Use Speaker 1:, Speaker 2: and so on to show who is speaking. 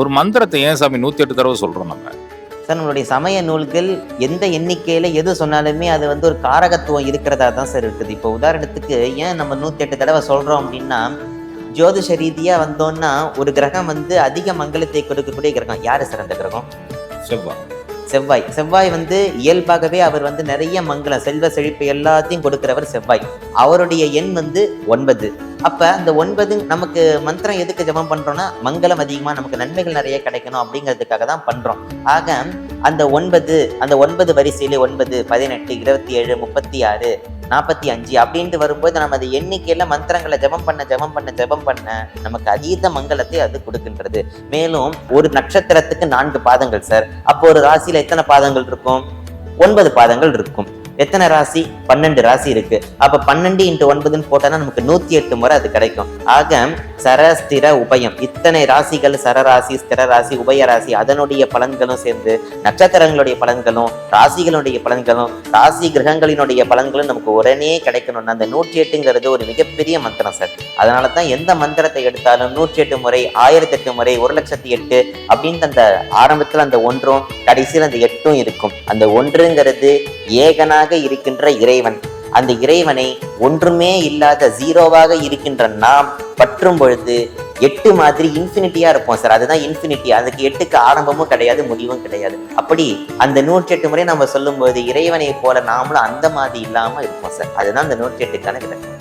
Speaker 1: ஒரு மந்திரத்தை ஏன் சாமி 108 தடவை சொல்றோம் நம்ம?
Speaker 2: சார் நம்மளுடைய சமய நூல்கள் எந்த எண்ணிக்கையில எது சொன்னாலுமே அது வந்து ஒரு காரகத்துவம் இருக்கிறதா தான் சார் இருக்குது. இப்போ உதாரணத்துக்கு ஏன் நம்ம 108 தடவை சொல்றோம் அப்படின்னா, ஜோதிஷ ரீதியா வந்தோம்னா ஒரு கிரகம் வந்து அதிக மங்களத்தை கொடுக்கக்கூடிய கிரகம். யாரு சார் அந்த கிரகம்?
Speaker 1: செவ்வாய்.
Speaker 2: செவ்வாய். செவ்வாய் வந்து இயல்பாகவே அவர் வந்து நிறைய மங்களம், செல்வ செழிப்பு எல்லாத்தையும் கொடுக்கிறவர் செவ்வாய். அவருடைய எண் வந்து 9. அப்ப அந்த 9 நமக்கு மந்திரம் எதுக்கு ஜபம் பண்றோம்னா, மங்களம் அதிகமா நமக்கு நன்மைகள் நிறைய கிடைக்கணும் அப்படிங்கிறதுக்காக தான் பண்றோம். ஆக அந்த 9 வரிசையிலே 9, 18, 27, 36, 45 அப்படின்ட்டு வரும்போது நம்ம அந்த எண்ணிக்கையில மந்திரங்களை ஜபம் பண்ண நமக்கு அதீத மங்களத்தை அது கொடுக்கின்றது. மேலும் ஒரு நட்சத்திரத்துக்கு 4 பாதங்கள் சார். அப்போ ஒரு ராசியில எத்தனை பாதங்கள் இருக்கும்? 9 பாதங்கள் இருக்கும். எத்தனை ராசி? 12 ராசி இருக்கு. அப்ப 12 × 9 போட்டோம்னா நமக்கு 108 முறை அது கிடைக்கும். ஆக சர ஸ்திர உபயம் இத்தனை ராசிகள், சரராசி, ஸ்திர ராசி, உபய ராசி, அதனுடைய பலன்களும் சேர்ந்து நட்சத்திரங்களுடைய பலன்களும் ராசிகளுடைய பலன்களும் ராசி கிரகங்களினுடைய பலன்களும் நமக்கு உடனே கிடைக்கணும்னா அந்த 108ங்கிறது ஒரு மிகப்பெரிய மந்திரம் சார். அதனாலதான் எந்த மந்திரத்தை எடுத்தாலும் 108 முறை, 1008 முறை, 1,00,008 அப்படின்ட்டு அந்த ஆரம்பத்துல அந்த 1ம் கடைசியில் அந்த 8ம் இருக்கும். அந்த 1ங்கிறது ஏகனாக இருக்கின்ற இறைவன். அந்த இறைவனை ஒன்றுமே இல்லாத 0வாக இருக்கின்ற நாம் பற்றும் பொழுது 8 மாதிரி இன்ஃபினிட்டியா இருப்போம் சார். அதுதான் இன்ஃபினிட்டி. அதுக்கு 8க்கு ஆரம்பமும் கிடையாது, முடிவும் கிடையாது. அப்படி அந்த 108 முறை நம்ம சொல்லும் போது இறைவனை போல நாமளும் அந்த மாதிரி இல்லாம இருப்போம் சார். அதுதான் அந்த 108க்கான விளக்கம்.